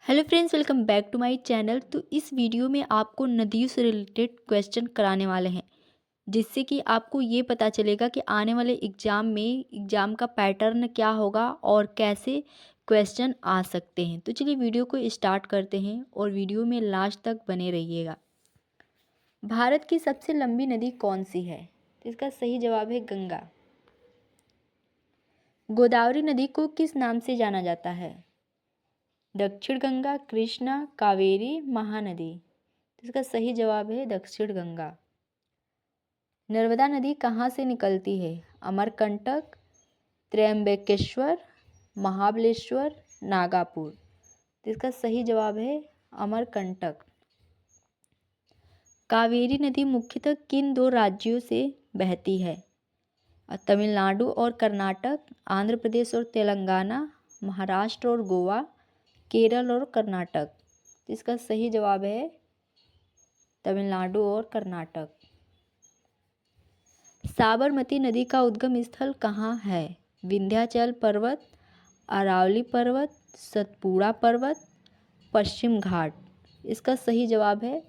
Hello friends, welcome back to my channel. तो इस video में आपको नदियों से रिलेटेड क्वेश्चन कराने वाले हैं, जिससे कि आपको ये पता चलेगा कि आने वाले एग्ज़ाम का पैटर्न क्या होगा और कैसे क्वेश्चन आ सकते हैं। तो चलिए वीडियो को स्टार्ट करते हैं और वीडियो में लास्ट तक बने रहिएगा। भारत की सबसे लंबी नदी कौन सी है? तो इसका सही जवाब है गंगा। गोदावरी नदी को किस नाम से जाना जाता है? दक्षिण गंगा, कृष्णा, कावेरी, महानदी। तो इसका सही जवाब है दक्षिण गंगा। नर्मदा नदी कहाँ से निकलती है? अमरकंटक, त्र्यंबकेश्वर, महाबलेश्वर, नागापुर। तो इसका सही जवाब है अमरकंटक। कावेरी नदी मुख्यतः किन दो राज्यों से बहती है? तमिलनाडु और कर्नाटक, आंध्र प्रदेश और तेलंगाना, महाराष्ट्र और गोवा, केरल और कर्नाटक। तो इसका सही जवाब है तमिलनाडु और कर्नाटक। साबरमती नदी का उद्गम स्थल कहाँ है? विंध्याचल पर्वत, अरावली पर्वत, सतपुड़ा पर्वत, पश्चिम घाट। इसका सही जवाब है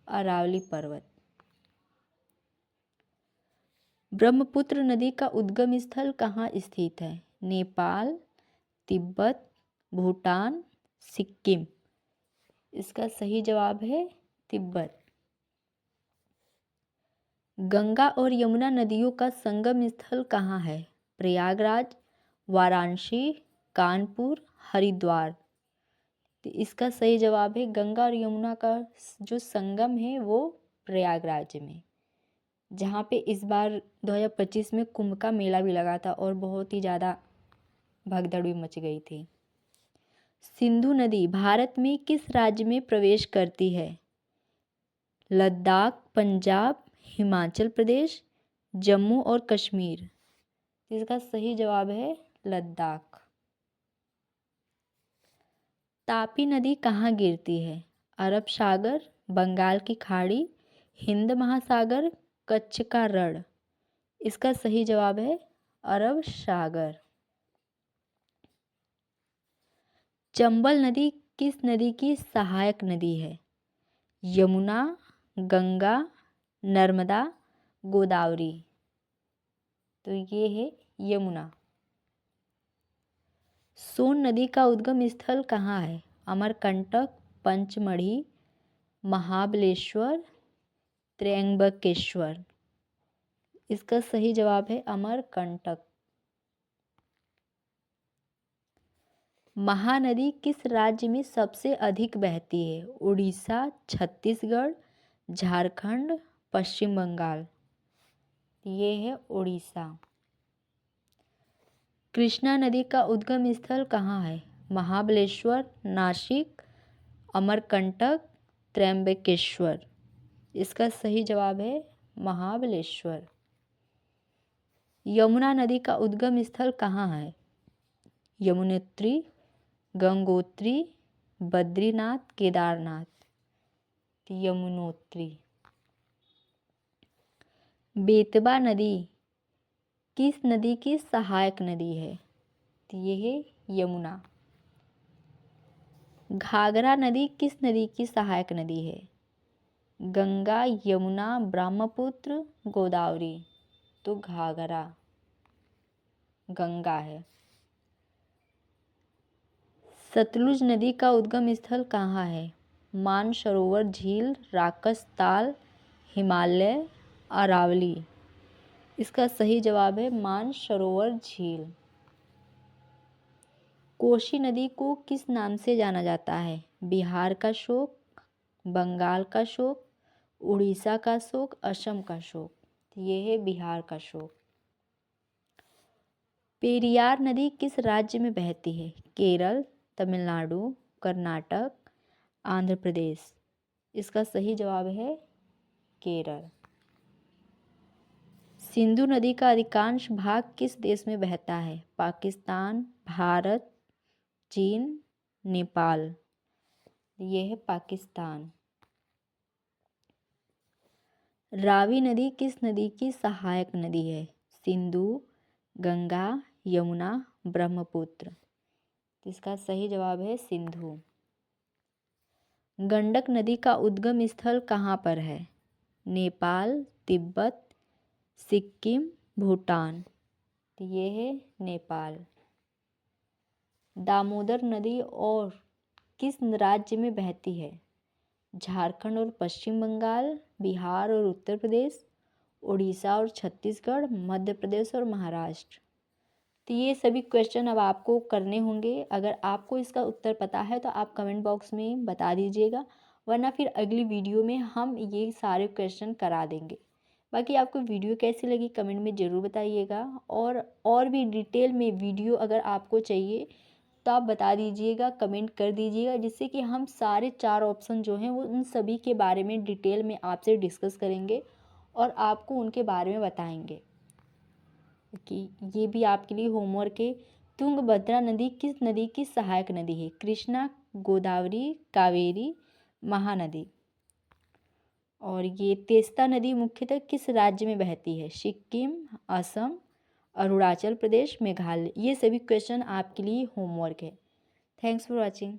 अरावली पर्वत। ब्रह्मपुत्र नदी का उद्गम स्थल कहाँ स्थित है? नेपाल, तिब्बत, भूटान, सिक्किम। इसका सही जवाब है तिब्बत। गंगा और यमुना नदियों का संगम स्थल कहाँ है? प्रयागराज, वाराणसी, कानपुर, हरिद्वार। तो इसका सही जवाब है गंगा और यमुना का जो संगम है वो प्रयागराज में, जहाँ पे इस बार 2025 में कुंभ का मेला भी लगा था और बहुत ही ज़्यादा भगदड़ भी मच गई थी। सिंधु नदी भारत में किस राज्य में प्रवेश करती है? लद्दाख, पंजाब, हिमाचल प्रदेश, जम्मू और कश्मीर। इसका सही जवाब है लद्दाख। तापी नदी कहाँ गिरती है? अरब सागर, बंगाल की खाड़ी, हिंद महासागर, कच्छ का रण। इसका सही जवाब है अरब सागर। चंबल नदी किस नदी की सहायक नदी है? यमुना, गंगा, नर्मदा, गोदावरी। तो ये है यमुना। सोन नदी का उद्गम स्थल कहाँ है? अमरकंटक, पंचमढ़ी, महाबलेश्वर, त्र्यंबकेश्वर। इसका सही जवाब है अमरकंटक। महानदी किस राज्य में सबसे अधिक बहती है? उड़ीसा, छत्तीसगढ़, झारखंड, पश्चिम बंगाल। ये है उड़ीसा। कृष्णा नदी का उद्गम स्थल कहाँ है? महाबलेश्वर, नासिक, अमरकंटक, त्र्यंबकेश्वर। इसका सही जवाब है महाबलेश्वर। यमुना नदी का उद्गम स्थल कहाँ है? यमुनोत्री, गंगोत्री, बद्रीनाथ, केदारनाथ। यमुनोत्री। बेतवा नदी किस नदी की सहायक नदी है? तो ये है यमुना। घाघरा नदी किस नदी की सहायक नदी है? गंगा, यमुना, ब्रह्मपुत्र, गोदावरी। तो घाघरा गंगा है। सतलुज नदी का उद्गम स्थल कहाँ है? मानसरोवर झील, राकस ताल, हिमालय, अरावली। इसका सही जवाब है मानसरोवर झील। कोसी नदी को किस नाम से जाना जाता है? बिहार का शोक, बंगाल का शोक, उड़ीसा का शोक, असम का शोक। ये है बिहार का शोक। पेरियार नदी किस राज्य में बहती है? केरल, तमिलनाडु, कर्नाटक, आंध्र प्रदेश। इसका सही जवाब है केरल। सिंधु नदी का अधिकांश भाग किस देश में बहता है? पाकिस्तान, भारत, चीन, नेपाल। ये है पाकिस्तान। रावी नदी किस नदी की सहायक नदी है? सिंधु, गंगा, यमुना, ब्रह्मपुत्र। तो इसका सही जवाब है सिंधु। गंडक नदी का उद्गम स्थल कहाँ पर है? नेपाल, तिब्बत, सिक्किम, भूटान। तो ये है नेपाल। दामोदर नदी और किस राज्य में बहती है? झारखंड और पश्चिम बंगाल, बिहार और उत्तर प्रदेश, उड़ीसा और छत्तीसगढ़, मध्य प्रदेश और महाराष्ट्र। तो ये सभी क्वेश्चन अब आपको करने होंगे। अगर आपको इसका उत्तर पता है तो आप कमेंट बॉक्स में बता दीजिएगा, वरना फिर अगली वीडियो में हम ये सारे क्वेश्चन करा देंगे। बाकी आपको वीडियो कैसी लगी कमेंट में ज़रूर बताइएगा, और भी डिटेल में वीडियो अगर आपको चाहिए तो आप बता दीजिएगा, कमेंट कर दीजिएगा, जिससे कि हम सारे 4 ऑप्शन जो हैं वो उन सभी के बारे में डिटेल में आपसे डिस्कस करेंगे और आपको उनके बारे में बताएंगे कि ये भी आपके लिए होमवर्क है। तुंगभद्रा नदी किस नदी की सहायक नदी है? कृष्णा, गोदावरी, कावेरी, महानदी। और ये तेस्ता नदी मुख्यतः किस राज्य में बहती है? सिक्किम, असम, अरुणाचल प्रदेश, मेघालय। ये सभी क्वेश्चन आपके लिए होमवर्क है। Thanks for watching.